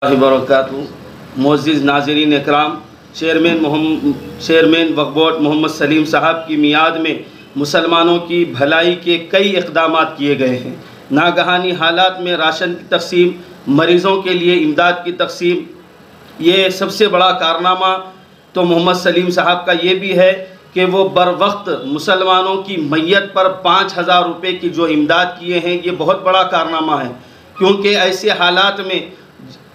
वबरकातुहू। मुअज़्ज़िज़ नाज़रीन इकराम, चेयरमैन वक्फ बोर्ड मोहम्मद सलीम साहब की मियाद में मुसलमानों की भलाई के कई इक़दामात किए गए हैं। नागहानी हालात में राशन की तक़सीम, मरीज़ों के लिए इमदाद की तक़सीम, ये सबसे बड़ा कारनामा तो मोहम्मद सलीम साहब का ये भी है कि वो बर वक्त मुसलमानों की मैयत पर 5,000 रुपये की जो इमदाद किए हैं, ये बहुत बड़ा कारनामा है। क्योंकि ऐसे हालात में,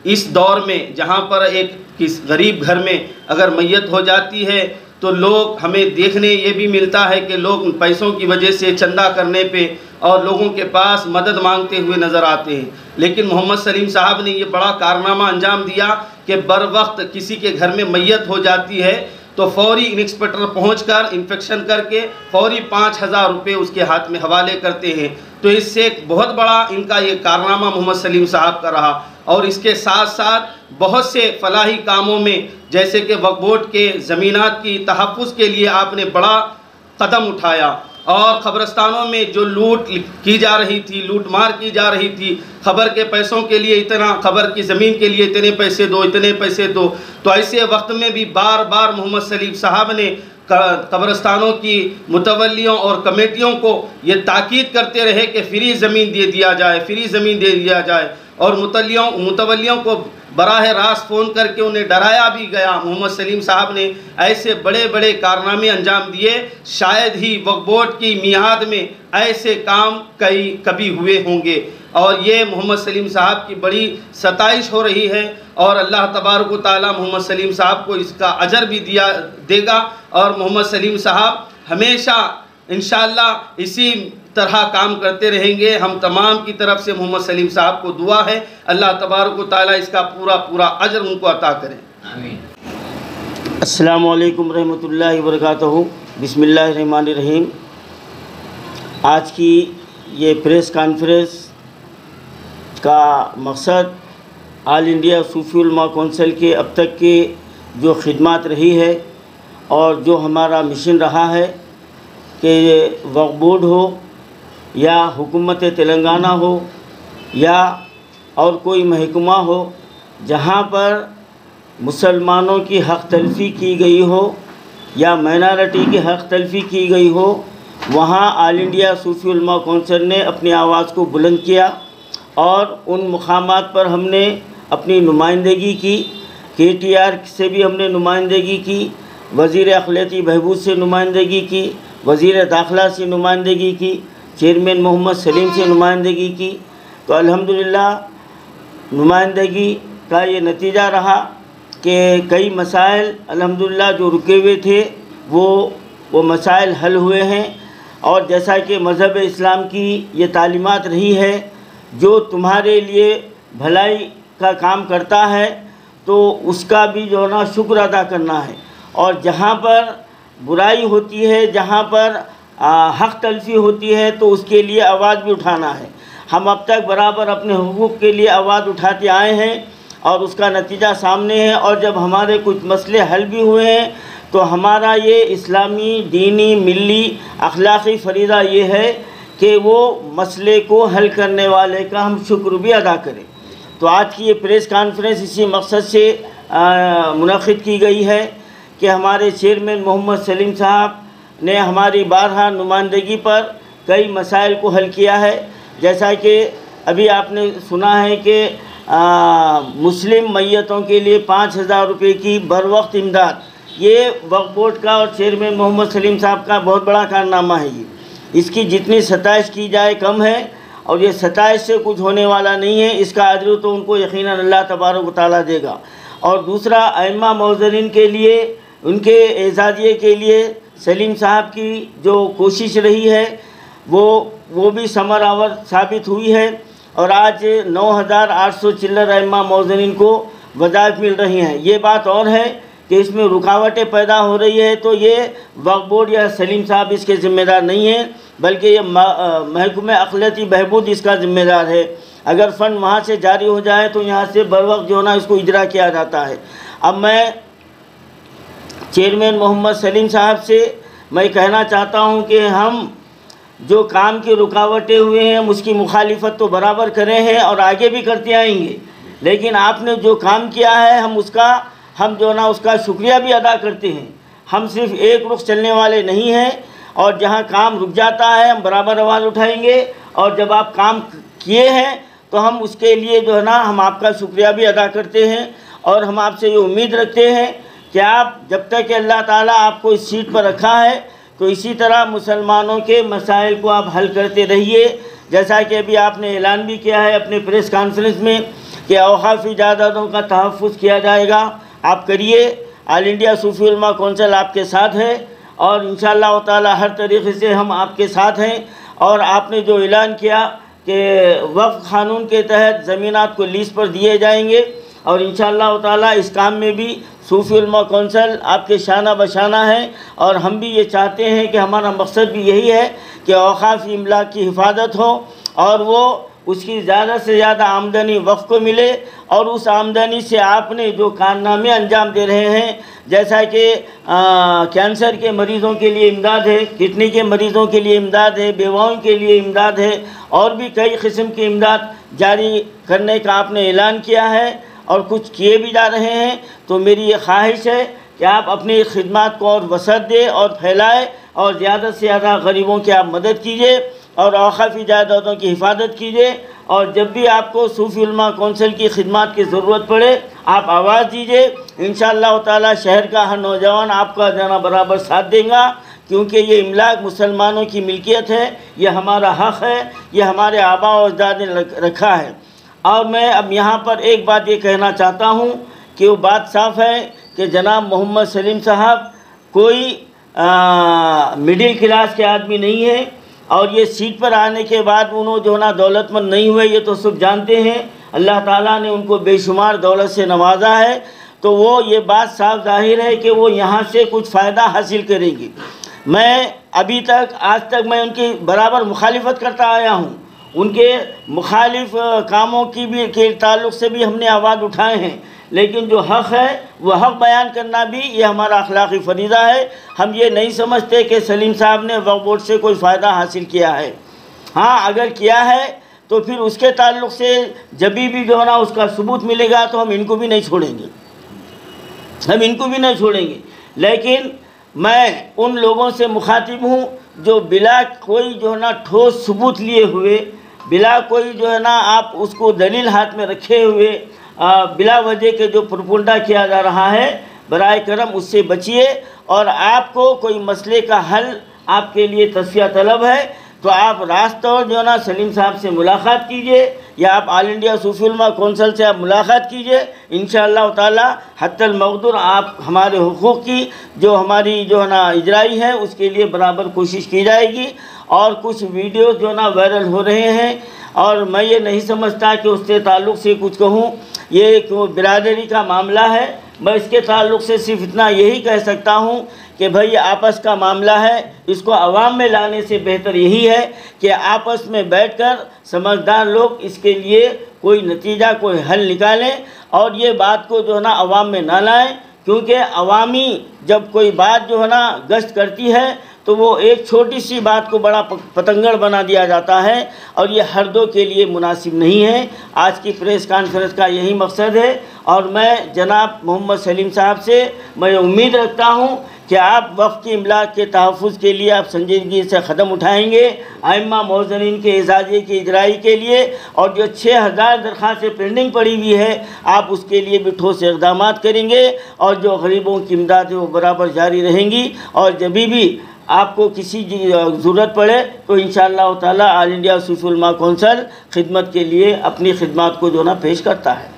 इस दौर में जहाँ पर एक किस गरीब घर में अगर मैयत हो जाती है तो लोग, हमें देखने ये भी मिलता है कि लोग पैसों की वजह से चंदा करने पे और लोगों के पास मदद मांगते हुए नज़र आते हैं। लेकिन मोहम्मद सलीम साहब ने ये बड़ा कारनामा अंजाम दिया कि बर वक्त किसी के घर में मैयत हो जाती है तो फौरी इंस्पेक्टर पहुंचकर इंस्पेक्शन करके फौरी 5,000 रुपये उसके हाथ में हवाले करते हैं। तो इससे एक बहुत बड़ा इनका ये कारनामा मोहम्मद सलीम साहब का रहा। और इसके साथ साथ बहुत से फलाही कामों में, जैसे कि वक्फ बोर्ड के ज़मीनात की तहफ़्फ़ुज़ के लिए आपने बड़ा कदम उठाया और क़ब्रस्तानों में जो लूट की जा रही थी, लूट मार की जा रही थी, ख़बर के पैसों के लिए इतना, ख़बर की ज़मीन के लिए इतने पैसे दो, इतने पैसे दो, तो ऐसे वक्त में भी बार बार मोहम्मद सलीम साहब ने कब्रस्तानों की मुतवल्लियों और कमेटियों को ये ताकीद करते रहे कि फ्री ज़मीन दे दिया जाए, फ्री ज़मीन दे दिया जाए। और मुतवल्लियों को बराह रास्त फ़ोन करके उन्हें डराया भी गया। मोहम्मद सलीम साहब ने ऐसे बड़े बड़े कारनामे अंजाम दिए, शायद ही वक्फ बोर्ड की मियाद में ऐसे काम कभी हुए होंगे। और ये मोहम्मद सलीम साहब की बड़ी सताइश हो रही है और अल्लाह तबारक व तआला मोहम्मद सलीम साहब को इसका अजर भी देगा। और मोहम्मद सलीम साहब हमेशा इंशाअल्लाह इसी तरह काम करते रहेंगे। हम तमाम की तरफ से मोहम्मद सलीम साहब को दुआ है, अल्लाह तबारक व तआला इसका पूरा अजर उनको अता करें। आमीन। अस्सलामु अलैकुम रहमतुल्लाहि व बरकातहू। बिस्मिल्लाहिर्रहमानिर्रहीम। आज की ये प्रेस कॉन्फ्रेंस का मकसद ऑल इंडिया सूफ़ी उलमा कौंसिल के अब तक के जो खिदमत रही है और जो हमारा मिशन रहा है कि वक्फ बोर्ड हो या हुकूमत तेलंगाना हो या और कोई महकमा हो, जहाँ पर मुसलमानों की हक़ तलफ़ी की गई हो या माइनॉरिटी की हक़ तलफ़ी की गई हो, वहाँ ऑल इंडिया सूफ़ी उलमा कौंसिल ने अपनी आवाज़ को बुलंद किया और उन मुक़ामात पर हमने अपनी नुमाइंदगी की। KTR से भी हमने नुमाइंदगी की, वज़ीर अक़लियती बहबूद से नुमाइंदगी की, वज़ीर दाखिला से नुमाइंदगी की, चेयरमैन मोहम्मद सलीम से नुमाइंदगी की। तो अल्हम्दुलिल्लाह नुमाइंदगी का ये नतीजा रहा कि कई मसाइल अल्हम्दुलिल्लाह जो रुके हुए थे वो मसाइल हल हुए हैं। और जैसा कि मज़हब इस्लाम की ये तालीमात रही है, जो तुम्हारे लिए भलाई का काम करता है तो उसका भी जो है ना शुक्र अदा करना है, और जहाँ पर बुराई होती है, जहाँ पर हक़ तलफ़ी होती है तो उसके लिए आवाज़ भी उठाना है। हम अब तक बराबर अपने हुकूक़ के लिए आवाज़ उठाते आए हैं और उसका नतीजा सामने है। और जब हमारे कुछ मसले हल भी हुए हैं तो हमारा ये इस्लामी, दीनी, मिली, अखलाक़ी फ़रीज़ा ये है कि वो मसले को हल करने वाले का हम शुक्र भी अदा करें। तो आज की ये प्रेस कॉन्फ्रेंस इसी मकसद से मुनक़िद की गई है कि हमारे चेयरमैन मोहम्मद सलीम साहब ने हमारी बारहा नुमाइंदगी पर कई मसाइल को हल किया है। जैसा कि अभी आपने सुना है कि मुस्लिम मैयतों के लिए 5,000 रुपये की बर वक्त इमदाद, ये वक्फ बोर्ड का और चेयरमैन मोहम्मद सलीम साहब का बहुत बड़ा कारनामा है। ये इसकी जितनी सताइश की जाए कम है और ये सताइश से कुछ होने वाला नहीं है। इसका अजर तो उनको यकीनन अल्लाह तबारक व तआला देगा। और दूसरा, अइम्मा मौज़रीन के लिए, उनके एजाज़िये के लिए सलीम साहब की जो कोशिश रही है वो भी समरावर साबित हुई है। और आज 9,800 चिल्लर अइम्मा मौज़रीन को वज़ाइफ मिल रही हैं। ये बात और है कि इसमें रुकावटें पैदा हो रही है तो ये वक्फ बोर्ड या सलीम साहब इसके ज़िम्मेदार नहीं है, बल्कि ये महकमा अक़लियती बहबूद इसका ज़िम्मेदार है। अगर फ़ंड वहाँ से जारी हो जाए तो यहाँ से बर वक्त जो है ना इसको इजरा किया जाता है। अब मैं चेयरमैन मोहम्मद सलीम साहब से मैं कहना चाहता हूँ कि हम जो काम की रुकावटें हुए हैं उसकी मुखालिफत तो बराबर करे हैं और आगे भी करते आएंगे, लेकिन आपने जो काम किया है हम जो ना उसका शुक्रिया भी अदा करते हैं। हम सिर्फ एक रुख चलने वाले नहीं हैं, और जहाँ काम रुक जाता है हम बराबर आवाज़ उठाएंगे, और जब आप काम किए हैं तो हम उसके लिए जो है ना हम आपका शुक्रिया भी अदा करते हैं। और हम आपसे ये उम्मीद रखते हैं कि आप जब तक कि अल्लाह ताला आपको इस सीट पर रखा है तो इसी तरह मुसलमानों के मसाइल को आप हल करते रहिए। जैसा कि अभी आपने ऐलान भी किया है अपने प्रेस कॉन्फ्रेंस में कि औक़ाफ़ी जायदादों का तहफ़्फ़ुज़ किया जाएगा, आप करिए। ऑल इंडिया सूफ़ी उलमा कौंसिल आपके साथ है और इंशाअल्लाह ताला हर तरीक़े से हम आपके साथ हैं। और आपने जो ऐलान किया कि वक्फ़ क़ानून के तहत ज़मीनात को लीज़ पर दिए जाएंगे, और इंशाअल्लाह ताला इस काम में भी सूफ़ी उलमा कौंसिल आपके शाना बशाना है। और हम भी ये चाहते हैं कि हमारा मकसद भी यही है कि औक़ाफ़ इमलाक की हिफाजत हो और वो उसकी ज़्यादा से ज़्यादा आमदनी वक्फ़ को मिले, और उस आमदनी से आपने जो कारनामे अंजाम दे रहे हैं, जैसा कि कैंसर के मरीज़ों के लिए इमदाद है, किडनी के मरीज़ों के लिए इमदाद है, बेवाओं के लिए इमदाद है, और भी कई किस्म की इमदाद जारी करने का आपने ऐलान किया है और कुछ किए भी जा रहे हैं। तो मेरी ये ख्वाहिश है कि आप अपनी खिदमत को और वसअत दें और फैलाएँ, और ज़्यादा से ज़्यादा गरीबों की आप मदद कीजिए और औक़ाफ़ी जायदादों की हिफाजत कीजिए। और जब भी आपको सूफ़ी उलमा कौंसिल की खिदमत की ज़रूरत पड़े आप आवाज़ दीजिए। इंशाअल्लाह ताला शहर का हर नौजवान आपका जाना बराबर साथ देगा, क्योंकि ये इमलाक मुसलमानों की मिल्कियत है, ये हमारा हक़ है, ये हमारे आबा और अजदाद ने रखा है। और मैं अब यहाँ पर एक बात ये कहना चाहता हूँ कि वो बात साफ़ है कि जनाब मोहम्मद सलीम साहब कोई मिडिल क्लास के आदमी नहीं है, और ये सीट पर आने के बाद उन्होंने जो ना दौलतमंद नहीं हुए, ये तो सब जानते हैं। अल्लाह ताला ने उनको बेशुमार दौलत से नवाजा है, तो वो ये बात साफ जाहिर है कि वो यहाँ से कुछ फ़ायदा हासिल करेंगी। मैं अभी तक आज तक मैं उनकी बराबर मुखालिफत करता आया हूँ, उनके मुखालिफ कामों की भी के ताल्लुक़ से भी हमने आवाज़ उठाए हैं, लेकिन जो हक़ है वो हक़ बयान करना भी ये हमारा अखलाक़ी फ़रीज़ा है। हम ये नहीं समझते कि सलीम साहब ने वक्फ़ बोर्ड से कोई फ़ायदा हासिल किया है। हाँ, अगर किया है तो फिर उसके ताल्लुक़ से जब भी जो है ना उसका सबूत मिलेगा तो हम इनको भी नहीं छोड़ेंगे, हम इनको भी नहीं छोड़ेंगे। लेकिन मैं उन लोगों से मुखातिब हूँ जो बिला कोई जो है ना ठोस सबूत लिए हुए, बिला कोई जो है ना आप उसको दलील हाथ में रखे हुए बिला वजह के जो प्रोपगंडा किया जा रहा है, बराए करम उससे बचिए। और आपको कोई मसले का हल आपके लिए तस्फिया तलब है तो आप रास्ते और जो ना सलीम साहब से मुलाकात कीजिए, या आप ऑल इंडिया सूफ़ी उलमा कौंसिल से आप मुलाकात कीजिए। इंशाअल्लाह ताला हत्तल मक़दूर आप हमारे हुकूक़ की जो हमारी जो है ना इजराई है उसके लिए बराबर कोशिश की जाएगी। और कुछ वीडियो जो ना वायरल हो रहे हैं, और मैं ये नहीं समझता कि उससे ताल्लुक़ से कुछ कहूँ, ये एक बिरादरी का मामला है। मैं इसके ताल्लुक़ से सिर्फ इतना यही कह सकता हूँ कि भाई आपस का मामला है, इसको आवाम में लाने से बेहतर यही है कि आपस में बैठकर समझदार लोग इसके लिए कोई नतीजा कोई हल निकालें, और ये बात को जो है ना आवाम में ना लाएं, क्योंकि अवामी जब कोई बात जो है ना गश्त करती है तो वो एक छोटी सी बात को बड़ा पतंगड़ बना दिया जाता है, और ये हर दो के लिए मुनासिब नहीं है। आज की प्रेस कॉन्फ्रेंस का यही मकसद है, और मैं जनाब मोहम्मद सलीम साहब से मैं उम्मीद रखता हूँ कि आप वक्फ़ की इमलाक के तहफ़्फ़ुज़ के लिए आप संजीदगी से क़दम उठाएंगे, आइम्मा मौज़नीन के एजाज़े की इजराई के लिए, और जो 6000 दरख्वास्तें पेंडिंग पड़ी हुई है आप उसके लिए भी ठोस इक़दाम करेंगे, और जो गरीबों की इमदाद है वो बराबर जारी रहेंगी। और जब भी आपको किसी ज़रूरत पड़े तो इंशाअल्लाह ताला ऑल इंडिया सूफ़ी उलमा कौंसिल खिदमत के लिए अपनी खिदमत को जो ना पेश करता है।